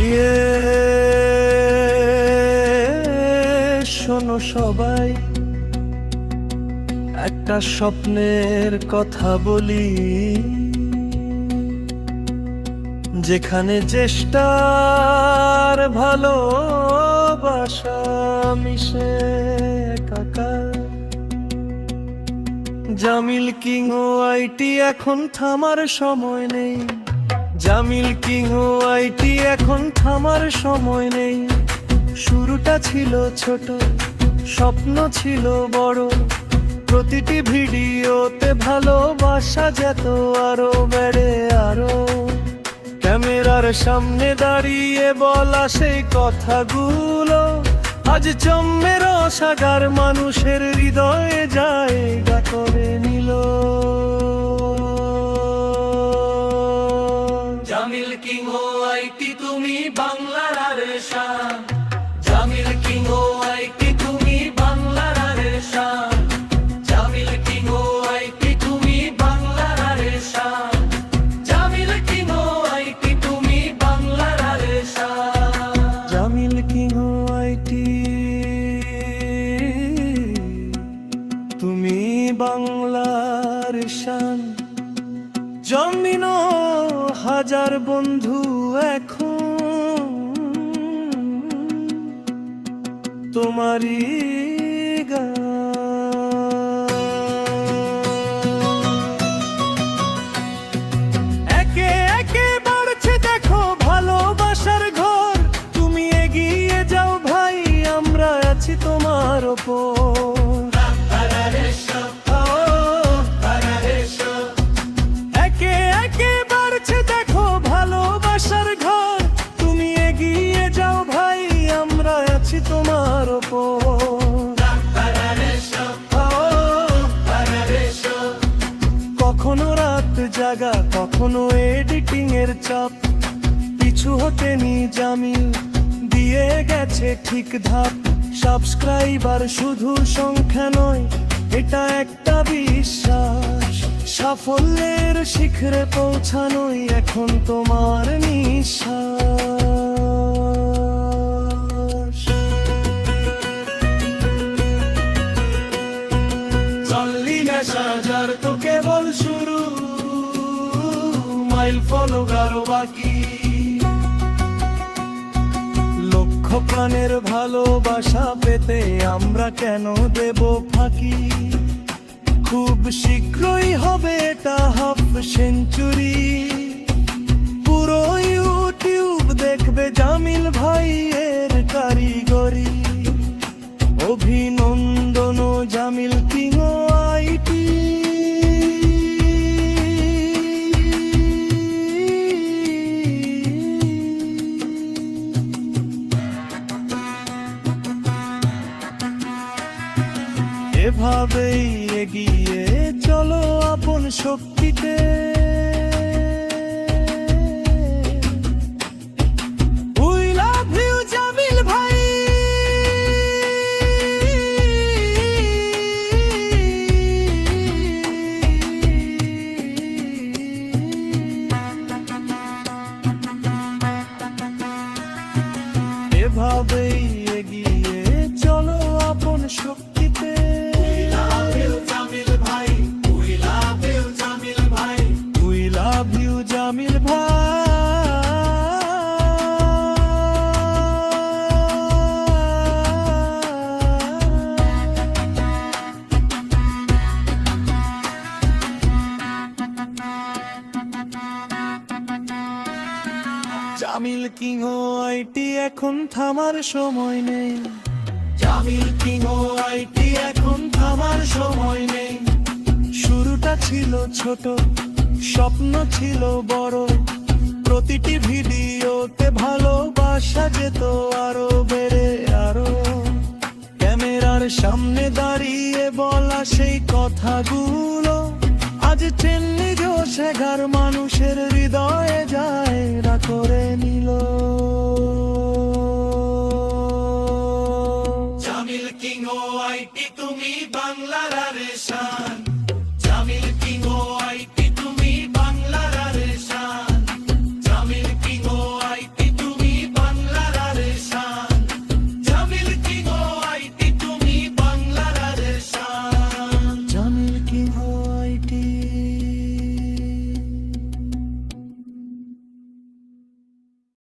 ইয়ে শোনো সবাই, একটা স্বপ্নের কথা বলি, যেখানে চেষ্টার ভালোবাসা মিশে একাকার। জামিল কিং ও আইটি এখন থামার সময় নেই, জামিল কিং ও আইটি এখন থামার সময় নেই। শুরুটা ছিল ছোট, স্বপ্ন ছিল বড়, প্রতিটি ভিডিওতে ভালোবাসা যেত আরো বেড়ে আরো। ক্যামেরার সামনে দাঁড়িয়ে বলা সেই কথাগুলো আজ জন্মের সাগার মানুষের হৃদয়ে জায়গা করে নিল। জামিল কিং ও আইটি তুমি বাংলার আরেশান, জামিল কিং ও আইটি তুমি বাংলার আরেশান, জামিল কিং ও আইটি তুমি বাংলার আরেশান, জামিল কিং ও আইটি তুমি বাংলার আরেশান, জামিল কিং ও আইটি তুমি বাংলার শান। জন্মিনো হাজার বন্ধু এখন তোমারই একে একে বাড়ছে দেখো ভালোবাসার ঘর। তুমি এগিয়ে যাও ভাই, আমরা আছি তোমার ওপর। একে একে বাড়ছে দেখো ভালোবাসার ঘর। তুমি এগিয়ে যাও ভাই, আমরা আছি তোমার ওপর। কখনো রাত জাগা, কখনো এডিটিং এর চাপ, পিছু হটেনি জামিল, দিয়ে গেছে ঠিক ধাপ। সাবস্ক্রাইবার শুধু সংখ্যা নয়, এটা একটা বিশ্বাস। সাফল্যের শিখরে পৌঁছানোই এখন তোমার নিঃশ্বাস। 40,000 তো কেবল শুরু, মাইল ফলো গারো বাকি। লক্ষ প্রাণের ভালোবাসা পেতে আমরা কেন দেব ফাঁকি? খুব শীঘ্রই হবে এটা হাফ সেঞ্চুরি। পুরো ইউটিউব দেখবে জামিল ভাইয়ের কারিগরি। অভিনন্দন জামিল কিং ও আইটি। এভাবেই এগিয়ে চলো আপন শক্তিতে। উই লাভ ইউ জামিল ভাই। এভাবেই এগিয়ে চলো আপন শক্তিতে। জামিল কিং ও আইটি এখন থামার সময় নেই, জামিল কিং ও আইটি এখন থামার সময় নেই। শুরুটা ছিল ছোট, স্বপ্ন ছিল বড়, প্রতিটি ভিডিওতে ভালোবাসা যেত আরো বেড়ে আরো। ক্যামেরার সামনে দাঁড়িয়ে বলা সেই কথাগুলো আজ চেন্নি জোশ 11 মানুষের